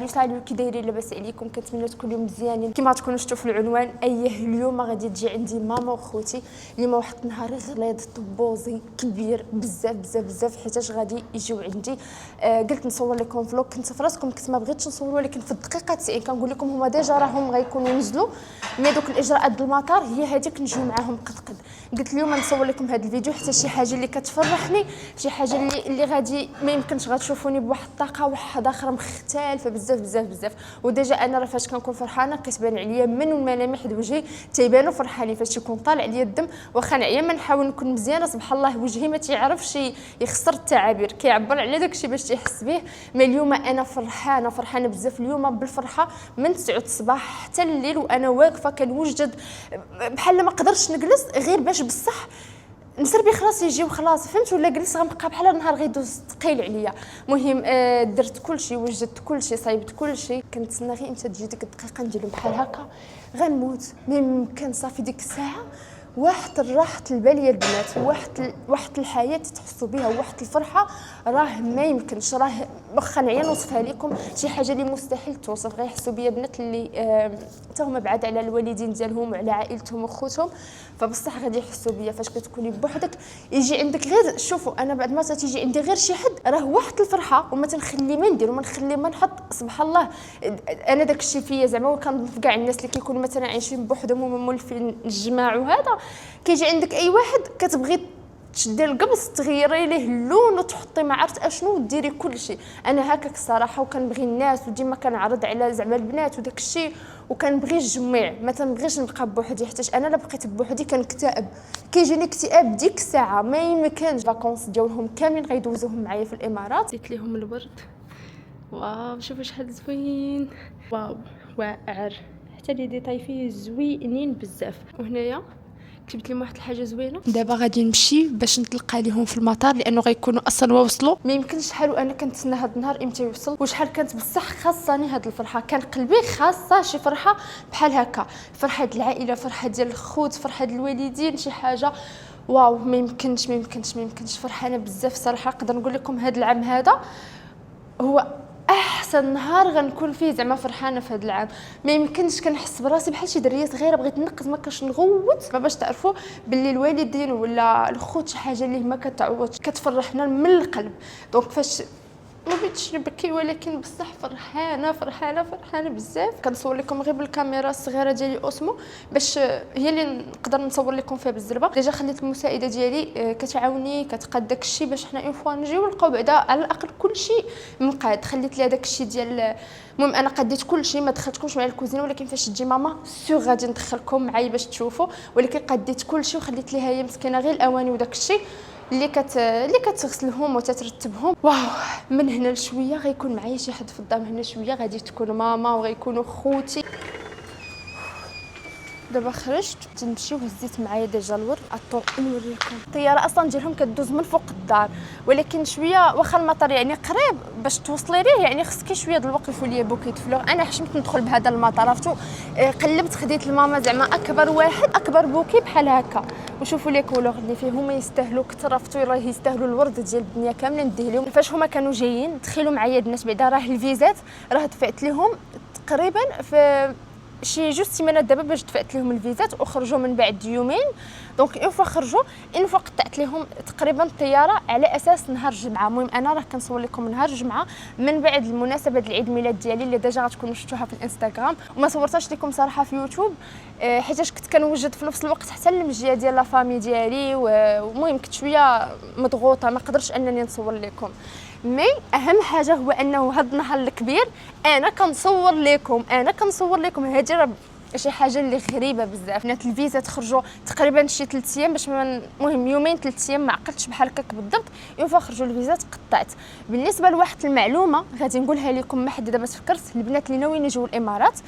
ساليو كي دايرين لاباس عليكم؟ كنتمنى تكونوا مزيانين. كما تكونوا شفتوا في العنوان، اليوم غادي تجي عندي ماما وخوتي. اليوم واحد النهار غليظ طبوزي كبير بزاف حيتاش غادي يجيو عندي. قلت نصور لكم فلوق، كنت في راسكم كنت ما بغيتش نصور، ولكن في الدقيقه 90 كنقول لكم هما ديجا راهم غيكونوا نزلوا، مي دوك الاجراءات ديال المطار هي هذيك نجيو معاهم قد. قلت اليوم نصور لكم هذا الفيديو حتى شي حاجه اللي كتفرحني، شي حاجه اللي غادي ما يمكنش غتشوفوني بواحد الطاقه واحده اخرى مختلفه بزاف. وديجا انا راه فاش كنكون فرحانه كتبان عليا من الملامح د وجهي تيبانوا فرحانين، فاش يكون طالع عليا الدم واخا نعيا ما نحاول نكون مزيانه سبحان الله وجهي ما تيعرفش يخسر التعابير، كيعبر على داكشي باش تيحس به. ما اليوم انا فرحانه بزاف اليوم بالفرحه من 9 الصباح حتى الليل، وانا واقفه كنوجد بحال ما قدرتش نجلس غير باش بصح نسربي خلاص يجي وخلاص، فهمت ولا جلست غنبقى بحال النهار غيدوز ثقيل عليا. المهم درت كلشي، وجدت كلشي، صايبت كلشي، كنتسنى غير امتى تجي ديك الدقيقه نديرهم بحال هكا غنموت. ما يمكن صافي ديك الساعه واحد الراحه البال يا البنات، واحد الحياه تحسوا بها، واحد الفرحه راه ما يمكنش، راه واخا نعيا نوصفها لكم شي حاجه اللي مستحيل توصف. غيحسوا بيا بنات اللي حتى هما بعاد على الوالدين ديالهم وعلى عائلتهم وخوتهم، فبصح غادي يحسوا بيا. فاش كتكوني بوحدك يجي عندك غير، شوفوا انا بعد ما تيجي عندي غير شي حد راه واحد الفرحه، وما تنخلي ما ندير وما نخلي ما نحط. سبحان الله انا داك الشيء فيا زعما، وكنظن كاع الناس اللي كيكونوا مثلا عايشين بوحدهم وما مولفين الجماع، وهذا كيجي عندك اي واحد كتبغي تشدي القبص تغيري ليه اللون وتحطي ما عرفت اشنو وديري كل شيء. انا هكاك الصراحه، وكنبغي الناس وديما كنعرض على زعما البنات وداك الشيء، وكنبغي الجميع، ما تنبغيش نبقى بوحدي حيت انا الا بقيت بوحدي كنكتئب، كيجيني اكتئاب ديك الساعه ما يمكنش. فاكونس ديالهم كاملين غيدوزوهم معايا في الامارات. زيت ليهم الورد، واو شوفوا شحال زوين، واو واعر، حتى لي ديتاي فيه زوينين بزاف. وهنايا كتبت لهم واحد الحاجه زوينه. دابا غادي نمشي باش نتلقى ليهم في المطار، لانه غيكونوا اصلا وصلوا. ما يمكنش شحال وانا كنتسنى هذا النهار امتى يوصل، وشحال كانت بصح خاصني هذه الفرحه، كان قلبي خاصه شي فرحه بحال هكا، فرحه ديال العائله، فرحه ديال الخوت، فرحه ديال الوالدين، شي حاجه واو. ما يمكنش فرحانه بزاف صراحه. نقدر نقول لكم هذا العام هذا هو احسن نهار غنكون فيه زعما فرحانه في هذا العام. ما يمكنش كنحس براسي بحال شي دريه صغيره بغيت نقز، ما كاش نغوت. باش تعرفوا باللي الوالدين ولا الخوت شي حاجه اللي ما كتعوضش، كتفرحنا من القلب. دونك فاش ما بغيتش نبكي، ولكن بصح فرحانه بزاف. كنصور لكم غير بالكاميرا الصغيره ديالي اوسمو باش هي اللي نقدر نصور لكم فيها بالزربه. ديجا خليت المساعده ديالي كتعاوني كتقاد داكشي باش حنا اون فوا نجيو نلقاو بعدا على الاقل كلشي مقاد. خليت ليها داكشي ديال، المهم انا قديت كلشي، ما دخلتكمش معايا الكوزينه، ولكن فاش تجي ماما سيغ غادي ندخلكم معايا باش تشوفوا، ولكن قديت كلشي وخليت ليها هي مسكينه غير الاواني وداكشي اللي كتغسلهم وتترتبهم. واو من هنا لشويه غيكون معايا شي حد في الدار، هنا شويه غادي تكون ماما وغيكونوا خوتي. دابا خرجت تنمشي وهزيت معايا ديجا الورد. نوريكم الطياره اصلا ديالهم كدوز من فوق الدار، ولكن شويه واخا المطار يعني قريب باش توصلي ليه يعني خصك شويه د الوقت. يفوا ليا بوكيت فلور، انا حشمت ندخل بهذا المطار. عرفتوا قلبت خديت لماما زعما اكبر واحد، اكبر بوكي بحال هكا، وشوفوا لي كولور اللي فيه هما يستاهلوا كثر. عرفتوا راه يستاهلوا الورد ديال الدنيا كامله نديه لهم. فاش هما كانوا جايين دخلوا معايا الناس بعدا، راه الفيزات راه دفعت لهم تقريبا في شي جوج سيمانات دابا باش دفعت لهم الفيزات، وخرجوا من بعد يومين. دونك اون فوا خرجوا اون فوا قطعت لهم تقريبا الطياره على اساس نهار الجمعه. المهم انا راه كنصور لكم نهار الجمعه من بعد المناسبه ديال العيد ميلاد ديالي اللي ديجا غتكونوا شفتوها في الانستغرام، وما صورتهاش لكم صراحه في يوتيوب حيتاش كنت كنوجد في نفس الوقت حتى المجيه ديال لا فامي ديالي، والمهم كنت شويه مضغوطه ما قدرتش انني نصور لكم. مي اهم حاجه هو انه هذا النهار الكبير انا كنصور لكم هذه راه شي حاجه اللي غريبه بزاف. بنات الفيزا تخرجوا تقريبا شي 3 ايام باش المهم يومين 3 ايام ما عقلتش بحال هكاك بالضبط. اون فوا خرجوا الفيزات قطعت. بالنسبه لواحد المعلومه غادي نقولها لكم، ما حد دابا تفكرت البنات اللي ناويين يجيو الامارات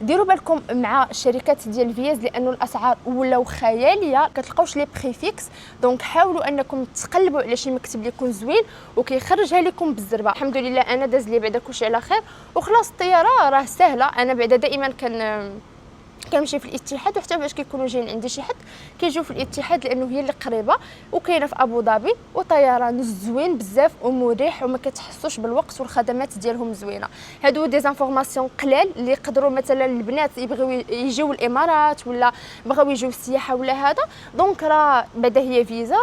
ديروا بالكم مع الشركات ديال الفيز، لانه الاسعار ولاو خياليه، كتلقاوش لي بري فيكس. دونك حاولوا انكم تقلبوا على شي مكتب اللي يكون زوين وكيخرجها لكم بالزربه. الحمد لله انا داز لي بعدا كلشي على خير وخلاص. الطياره راه سهله، انا بعدا دائما كنمشي في الاتحاد، وحتى فاش كيكونوا جايين عندي شي حد كيجيو في الاتحاد لانه هي اللي قريبه وكاينه في ابو ظبي، وطيران زوين بزاف ومريح وما كتحسوش بالوقت والخدمات ديالهم زوينه. هادو دي زانفورماسيون قلال اللي يقدروا مثلا البنات يبغيو يجيو الامارات ولا بغاو يجيو السياحه ولا هذا، دونك راه بعدا هي فيزا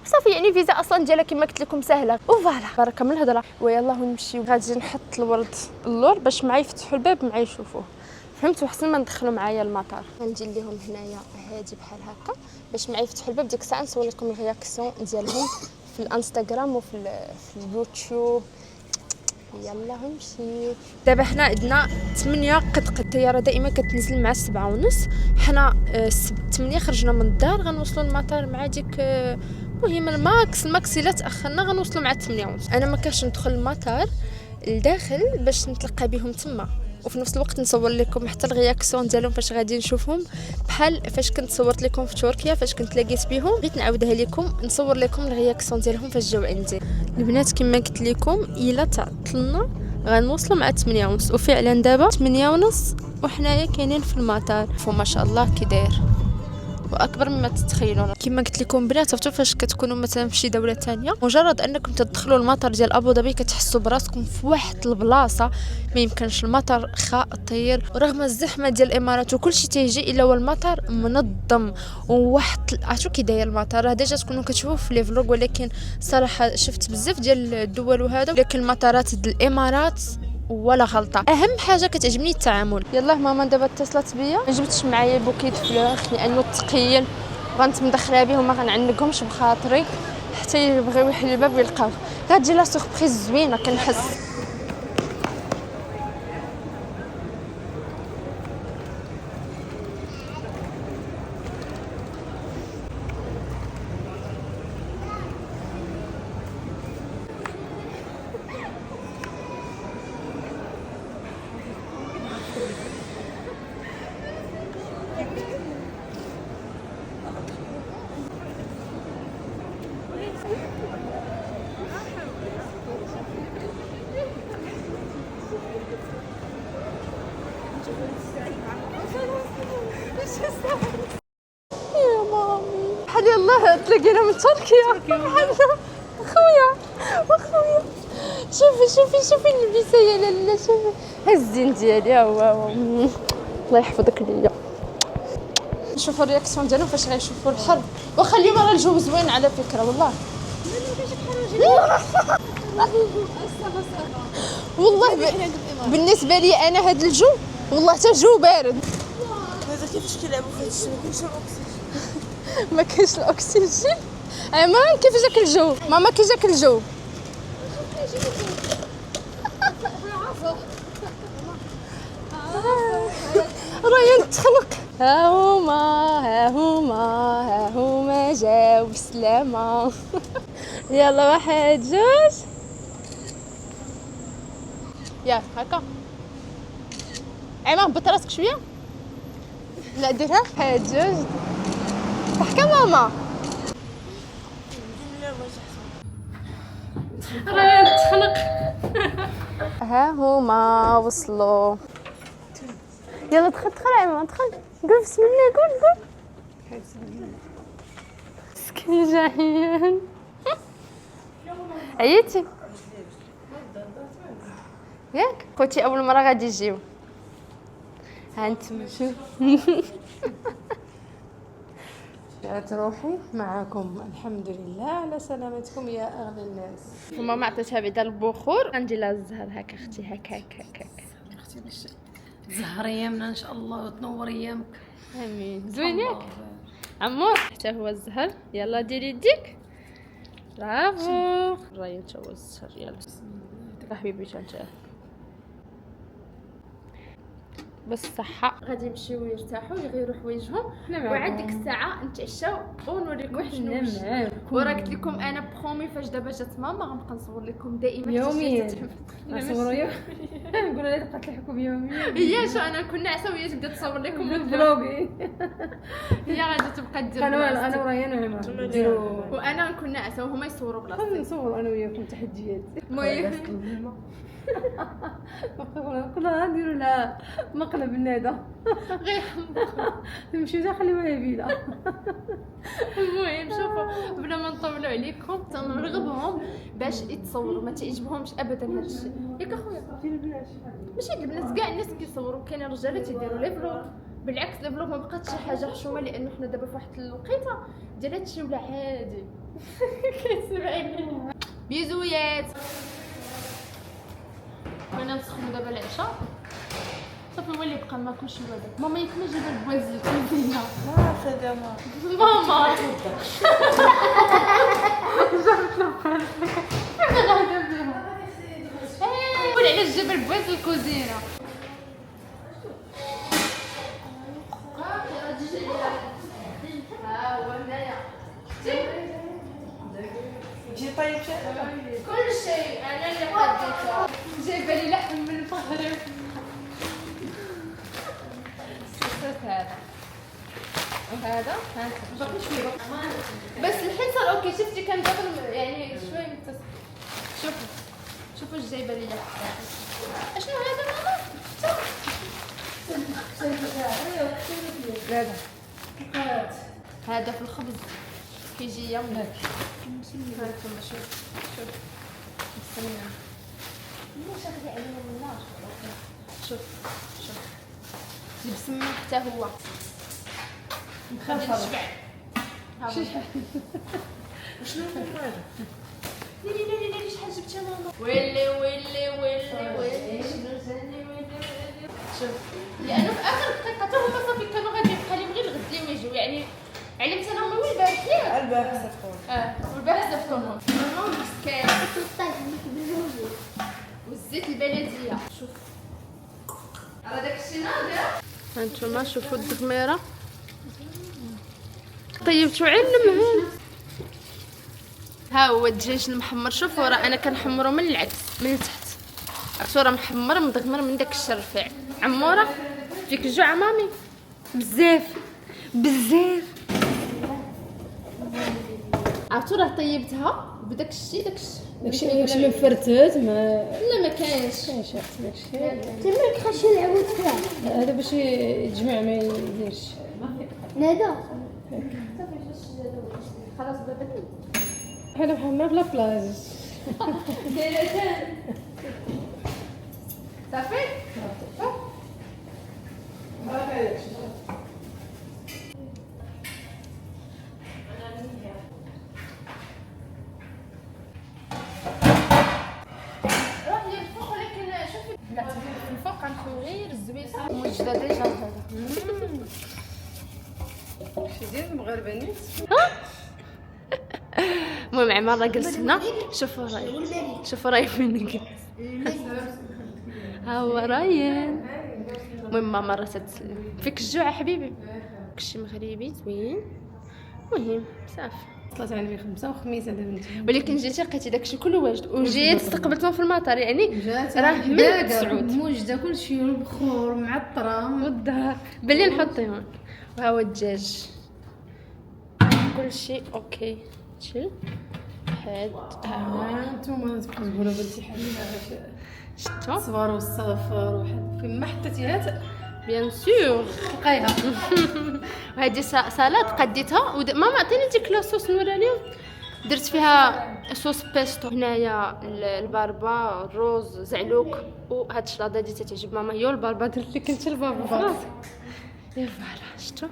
صافي، يعني فيزا اصلا ديالها كما قلت لكم سهله وفوالا. بركه من الهضره. ويلا نمشيو، غادي نحط الورد اللور باش معايا يفتحوا الباب معايا يشوفوه، فهمتوا؟ حسن ما ندخلوا معايا المطار. غندير لهم هنايا هادي بحال هكا باش معايا يفتحوا الباب. ديك الساعه نصور لكم الرياكسيون ديالهم في الانستغرام وفي اليوتيوب. يلا نمشي. دابا حنا عندنا 8 قد الطياره دائما كتنزل مع 7:30. حنا 8 خرجنا من الدار، غنوصلوا للمطار مع ديك المهم الماكس الا تاخرنا غنوصلوا مع 8:30. انا ما كاش ندخل المطار لداخل باش نتلقى بهم تما، وفي نفس الوقت نصور لكم حتى الرياكسيون ديالهم فاش غادي نشوفهم، بحال فاش كنت صورت لكم في تركيا فاش كنت لاقيت بهم. بغيت نعاودها لكم نصور لكم الرياكسيون ديالهم فاش جاو عندي. البنات كما قلت لكم الا تعطلنا غنوصلوا مع 8:30، وفعلا دابا 8:30 وحنايا كاينين في المطار. فما شاء الله كي داير واكبر مما تتخيلون. كما قلت لكم بنات، عرفتوا فاش كتكونوا مثلا في شي دوله ثانيه، مجرد انكم تدخلوا المطار ديال ابو ظبي كتحسوا براسكم في واحد البلاصه ما يمكنش. المطار خطير، ورغم الزحمه ديال الامارات وكل شيء تيجي الا هو المطار منظم وواحد. عرفتوا كي داير المطار؟ هذا ديجا تكونوا كتشوفوا في لي فلوغ، ولكن صراحه شفت بزاف ديال الدول وهذا، لكن المطارات ديال الامارات ولا غلطه. اهم حاجه كتعجبني التعامل. يلا ماما دابا اتصلت بيا، ما جبتش معايا بوكيت فلوغ لانه ثقيل، بغيت مدخلها بهم ما غنعنقهمش بخاطري حتى يبغيو يحلوا الباب ويلقاوه. غتجي لا سوربريز زوينه كنحس. يا مامي بحال يلاه تلاقينا من تركيا. خويا وخويا شوفي اللبسه يا لاله، شوفي الزين ديالي ها هو. الله يحفظك ليا. نشوفوا الرياكسيون ديالهم فاش غيشوفوا الحر. واخا اليوم راه الجو زوين على فكره والله. والله بالنسبه لي انا هذا الجو والله حتى جو بارد. هذا كيفاش كيلعبوا في هذا الشيء؟ ما ما كاينش الاكسجين. كاينش الاكسجين. ماما كيف جاك الجو؟ ماما كي جاك الجو؟ راهي نتخنق. ها هما جاو بسلامه. يلا واحد جوج يا هكا. عمام هبط راسك شويه. لا ديرها واحد جوج. ضحكه ماما. راهي نتخنق. ها هما وصلوا. يلا دخل عمام دخل. قول بسم الله. قول مسكين جعان. عييتي ياك خوتي؟ اول مره غادي يجيو. ها انتم شوف. تروحي معكم. الحمد لله على سلامتكم يا اغلى الناس. ماما عطيتها بعدا البخور. غندير لها الزهر هكا اختي هكا اختي باش تزهر ايامنا ان شاء الله وتنور ايامك. امين. زوين ياك عمور؟ حتى هو الزهر. يلا ديري يديك. برافو. راهي انت هو الزهر. يلا حبيبي انت بالصحة. غادي يمشيو يرتاحوا يغيروا حوايجهم، وعاد ديك الساعة نتعشاو ونوريكم شنو معاكم. وراه قلت لكم انا برومي فاش دابا جات ماما غنبقى نصور لكم دائما يوميا. نصوروا يوم نقول لها تبقى تلحقوا يوميا. هي شو انا كنا نعسى وهي تبدا تصور لكم الفلوغي. هي غادي تبقى دير. انا وريان وانا نكون ناعسه وهما يصوروا بلاصتي. خلينا نصوروا انا وياكم تحديات. المهم كنا نديروا لها مقلب النادا غير نمشيو نخليوها يبيدا. المهم شوفوا بلا ما نطولوا عليكم تنرغبهم باش يتصوروا، ما تعجبهمش ابدا هذا الشيء ياك اخويا. ماشي البنات كاع الناس كيصوروا، كاينين رجالات يديروا لي فلوغ، بالعكس لي فلوغ ما بقاتش شي حاجه حشومه، لانه حنا دابا في واحد الوقيته ديال هادشي ولا عادي. كتسمعيني بيزويات. انا نسخنوا دابا العشاء صافي، هو اللي بقى ما كلش الوالد. ماما ياك ما جايبه البواز الكوزينه. ما خدامه ماما قول علاش جاب البواز الكوزينه. ها هو هنايا جي طيب شيء كل شيء انا اللي قديته. جايبه لي لحم من المغرب. السوسات هذا وهذا باقي شويه بس الحين صار اوكي. شفتي كان قبل يعني شويه متصل. شوفوا ايش جايبه لي لحم. اشنو هذا ماما؟ هذا في الخبز كيجي يوم هاك. هانتوما شوف بسم الله. مو شغلي علينا من النار. شوف بسم حتى هو مخلفر. نشبع. شنو هذا؟ لي شحال جبتها ماما. ويلي شنو جاني ويلي. شوف لانه في اخر دقيقه حتى هما صافي كانوا غادي يبقى لهم غير الغد اللي يجيو، يعني علمت انا هما وين البارح ياك. البارح صفطون والبارح زفتوهم ماما مسكين. والزيت البلديه. شوف راه داكشي ناضر. هانتوما شوفوا الدغميره طيبتو علم هون. ها هو الدجاج المحمر. شوفوا راه انا كنحمرو من العكس من تحت. صوره محمر مدغمر من داك الشرفيع. عموره فيك الجوع مامي بزاف عرفتو راه طيبتها بداك الشيء داكشي ما فرتت ما لا ما كاينش. داكشي تماك خاص العود فيها هذا باش يجمع ما يديرش. نادا خلاص بابا حنا بحالنا بلا بلاج. صافي روح للفوق. ولكن شوفي لا في الفوق غنكون غير الزويته موجده ديجا هذا. شي ديال المغاربه نيت. المهم عمار جلس هنا. شوفوا راي فين جلس. ها هو راين. المهم ماما راه تتسلم. فيك الجوع حبيبي. كلشي مغربي زوين. المهم صافي. طلعت عندي 5 وخميس هذا بنتي. ولكن جيتي لقيتي داكشي كله واجد وجيت استقبلتهم في المطار، يعني راه من داكر سعود موجده كلشي والبخور معطره والدار بلي نحطيهم. وها هو الدجاج كلشي اوكي. شيل حاد انتوما تبقاو تقولوا بنتي حبيبه شتو الصبر والصفر واحد فين ما حطيتيها بيان سور. تلقايها. وهذه سلطه قديتها ماما عطيني ديك لاصوص نوري لهم. درت فيها صوص بيستو، هنايا الباربا الروز زعلوك، وهاد الشلاضه هادي تتعجب ماما. هي الباربا درت لك انت الباربا في راسك. يا فوالا شتو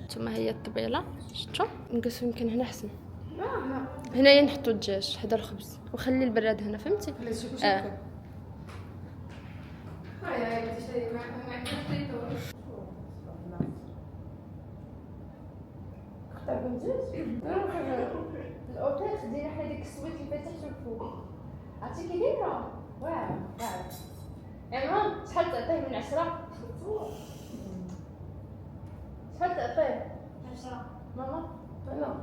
نتوما هي الطبيله. شتو نقصو يمكن هنا احسن. هنايا نحطو الدجاج هذا الخبز وخلي البراد هنا فهمتي. الاوتيل خدينا حنا ديك السويت اللي فاتح الفوق عرفتي كي دايره واعره. عمران شحال تعطيه من 10؟ شحال تعطيه؟ 10. ماما لا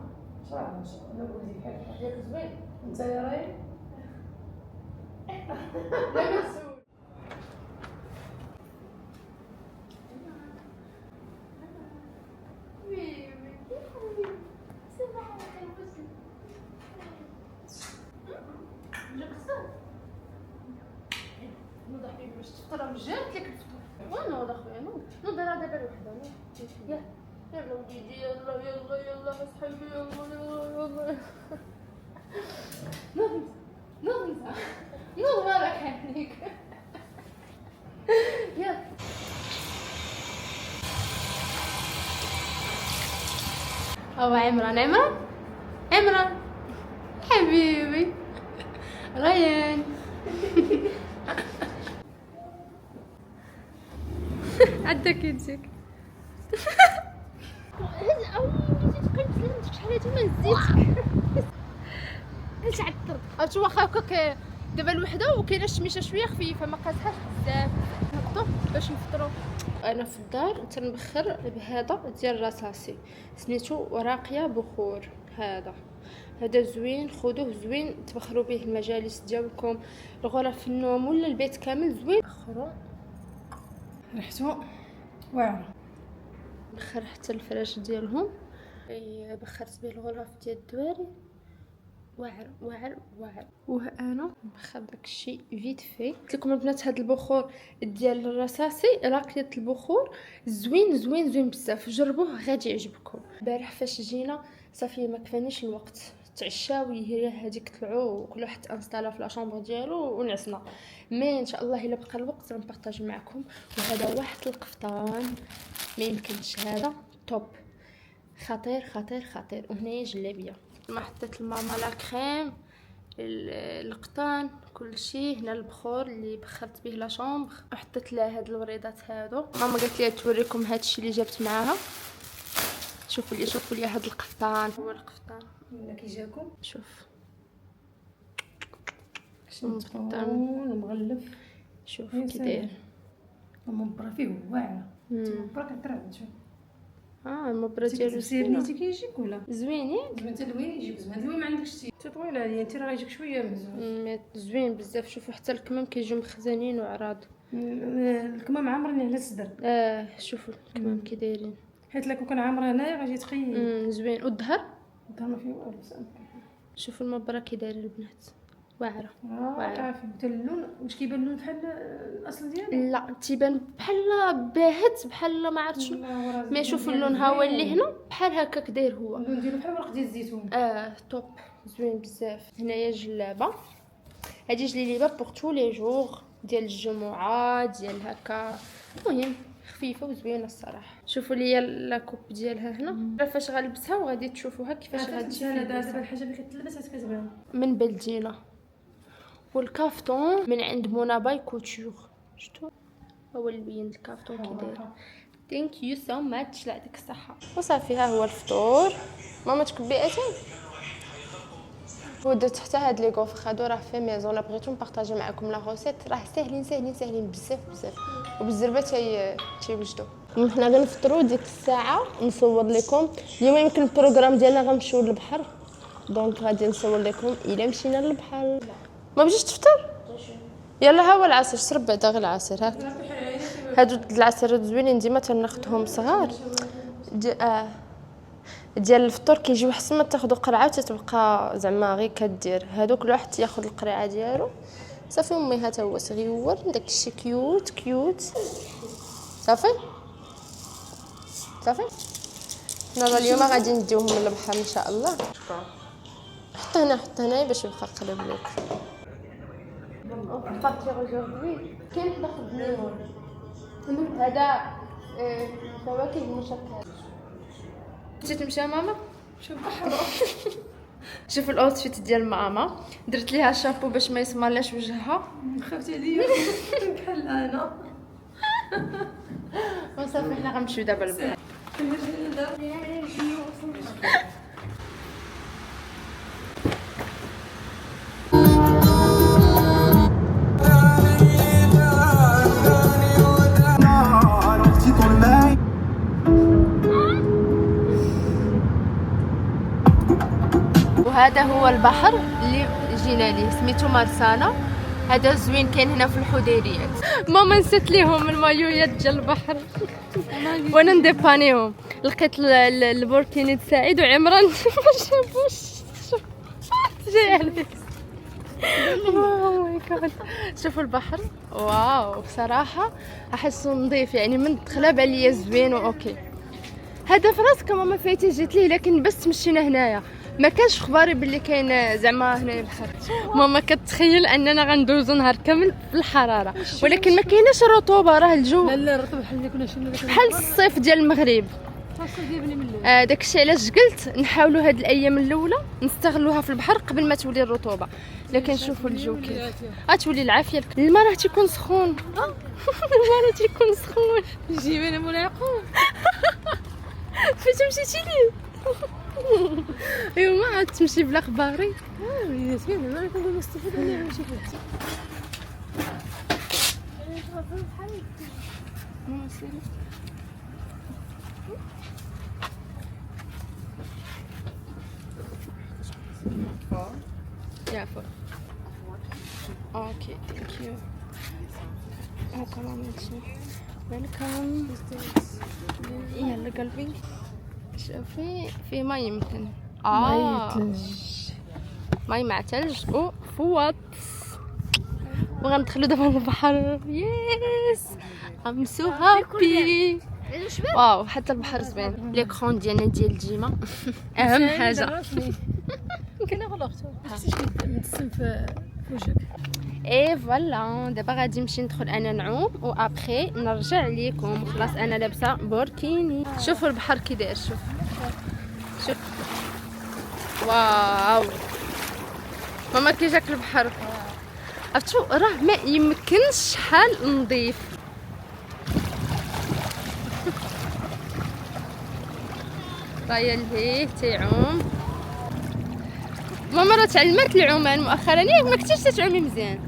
صراحه ان شاء الله ولدي بحال ياك زوين. انت يا راي لا مسؤول. جوك حبيبي باش تفطر مجات لك الفطور. ونوض اخويا نوض راه دابا الوحده. يلا وليدي يلا يلا يلا اصحابي يلا يلا نوض يلا ما راح يحنيك. يلا هو عمران حبيبي ريان. عندك يجيك هز او نسيت قلت لك شحال هادي ما نزيدش. هز عطر هادشي واخا هكاك دابا الوحده وكاينه الشميشه شويه خفيفه ما قاسهاش بزاف. نهضو باش نفطروا. انا في الدار تنبخر بهذا ديال الرصاصي سميتو راقيه بخور. هذا زوين، خذوه زوين تبخروا به المجالس ديالكم، الغرف النوم ولا البيت كامل زوين. بخروا ريحتو واعره. بخر حتى الفراش ديالهم. بخرت به الغرف ديال الدواري واعر. وانا نبخر داكشي فيت في. قلت لكم البنات هذا البخور ديال الرصاصي راقيه البخور زوين بزاف، جربوه غادي يعجبكم. البارح فاش جينا صافي ما كفانيش الوقت، تعشاو هي هذيك طلعوا وكل واحد انستالا في لا شامبر ديالو ونعسنا. مي ان شاء الله الا بقى الوقت غنبارطاج معكم. وهذا واحد القفطان ما يمكنش، هذا توب خطير. وهنايا جلابيه ما حطيت لماما لا كريم القطان كل شيء. هنا البخور اللي بخرت به لا شامبر وحطيت لها هاد الوريضات هادو. ماما قالت لي توريكم هاد الشيء اللي جابت معاها. شوفوا لي هاد القفطان. هو القفطان ولا كي جاكم شوف مبطن مغلف. شوف كي داير مبرا فيه واعره. مبرا كترعد شوف. المبرة ديالو سيرنيتي كيجيك ولا زوين ياك. زوين. انت الوين يجيك زوين، الوين ما عندكش شي طويله عليا انت راه يجيك شويه مزوين. زوين بزاف. شوفوا حتى الكمام كيجيو مخزنين وعراض. الكمام عامرين على الصدر. شوفوا الكمام كي دايرين، حيت لك كان عامره هنايا غادي تخيل. زوين. والظهر ما فيه والو. شوفوا المبرة كي دايره البنات واعره. عارفه حتى اللون واش كيبان اللون بحال الاصل ديالو؟ لا تيبان بحال باهت بحال ما عرفتش. ما شوفوا اللون ها هو اللي هنا بحال هكاك داير هو. اللون ديالو بحال ورق ديال الزيتون. توب زوين بزاف. هنايا جلابه، هذه جليبه بوغ تو لي جور ديال الجمعه ديال هكا. المهم خفيفه وزوينه الصراحه. شوفوا لي لاكوب ديالها هنا فاش غنلبسها وغادي تشوفوها كيفاش غتجي. انا دابا الحاجه اللي كتلبس كتبان من بلدينا. والكافتون من عند مونا باي كوتور. شفتوا هو اللي بين الكافتون كي داير. ثانك يو سو ماتش. لا يعطيك الصحه. وصافي ها هو الفطور. ماما تكبي اتاي ودرت حتى هاد لي كوفر هادو راه في ميزون. بغيتو نبارطاجي معكم لا روسيت، راه ساهلين بزاف وبالزربه تيوجدوا. حنا غنفطروا ديك الساعه نصور لكم. اليوم يمكن البروغرام ديالنا غنمشيو للبحر، دونك غادي نصور لكم الا مشينا للبحر. ما بغيتيش تفطر؟ يلا ها هو العصير، شرب بعدا غير العصير. هاك هادو العصير زوينين ديما تناخذهم صغار. ديال الفطور كيجيو احسن ما تاخذوا قرعه وتتبقى زعما غير كدير. هادو كل واحد ياخذ القرعه ديالو صافي. امي ها تا هو صغيور داكشي كيوت صافي. حنا اليوم غادي نديوهم للبحر ان شاء الله. حط هنا باش يبقى قريب لك. بارتيغ اوجوردي كاين ناخذ الليمون. هذا فواكه مشكله. جيت تمشي ماما شوف بحر. شوف الاوتفيت ديال ماما، درت ليها شامبو باش ما يسمرلاش وجهها. خفت عليا بحال انا. وصافي حنا غنمشيو دابا للبحر. وهذا هو البحر اللي جينا ليه سميتو مارسانا. هذا زوين كاين هنا في الحديريات. ماما نسيت ليهم المايويات ديال البحر وانا نديبانيهم. لقيت البوركيني سعيد وعمران ما شافوش. جاي عليه اوه ماي جاد. شوفوا البحر، واو صراحه احسه نظيف يعني، من دخله بان ليا زوين واوكي. هذا في راسك ماما فايتي جيت ليه، لكن بس تمشينا هنايا ما كانش خباري باللي كاين زعما هنايا البحر. ماما كتخيل اننا غندوزو نهار كامل في الحراره، ولكن ما كايناش رطوبه، راه الجو لا رطب بحال اللي كنا شرينا بحال الصيف ديال المغرب. داكشي علاش قلت نحاولوا هاد الايام الاولى نستغلوها في البحر قبل ما تولي الرطوبه. لكن شوفوا الجو كيف غتولي العافيه. الماء راه تيكون سخون، الماء راه تيكون سخون. جيب انا مولا يعقوب فاش مشيتي ليه؟ ايوا ما عاد تمشي بلا خباري. ياسمين انا كنقول نستفيد منها نمشي فيها. Yeah, for. Okay, thank you. Welcome. يلا قلبي شوفي في ماء يمكن ماء مع ثلج وفوط، وغندخلوا دابا البحر. يس ام سو هابي. واو حتى البحر زوين. ليكرون ديالنا ديال ديما اهم حاجه. كاين غلطتو حسيت متسم في وجهك. اي فوالا دابا غادي نمشي ندخل انا نعوم وابخي نرجع ليكم. خلاص انا لابسه بوركيني. شوفوا البحر كي داير، شوف واو ماما كي جاك البحر. عرفتو راه ما يمكنش شحال نظيف. رايا لهيه تيعوم. ماما راه تعلمت العومان مؤخرا، ياك ما كنتيش تتعومي مزيان؟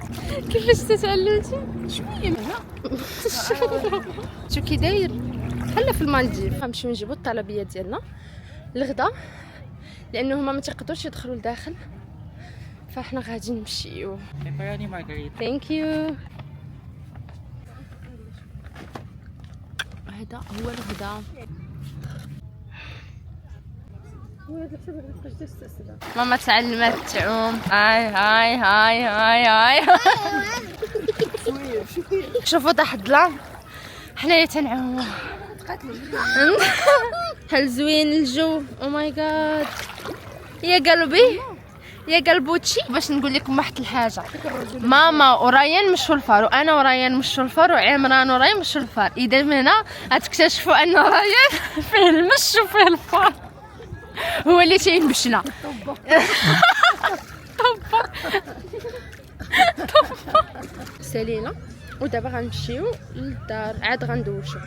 كيفاش تتعلمتي؟ شويه منها. شو كي داير بحال في المالديف. غنمشيو نجيبو الطلبيه ديالنا الغدا، لانه هما ما تيقدروش يدخلوا لداخل، فاحنا غادي نمشيو. ثانك يو. هذا هو الغدا. ماما تعلمت تعوم. هاي شوفوا طاح الظلام حنايا تنعوموا. هل زوين الجو. او ماي جاد يا قلبي يا قلبوتشي. باش نقول لكم واحد الحاجه، ماما وريان مشوا الفار، وانا وريان مشوا الفار، وعمران وريان مشوا الفار. اذا من هنا غتكتشفوا ان ريان فيه المش وفيه الفار، هو اللي تينبشنا. طبا سالينا ودابا غنمشيو للدار عاد غندوشو.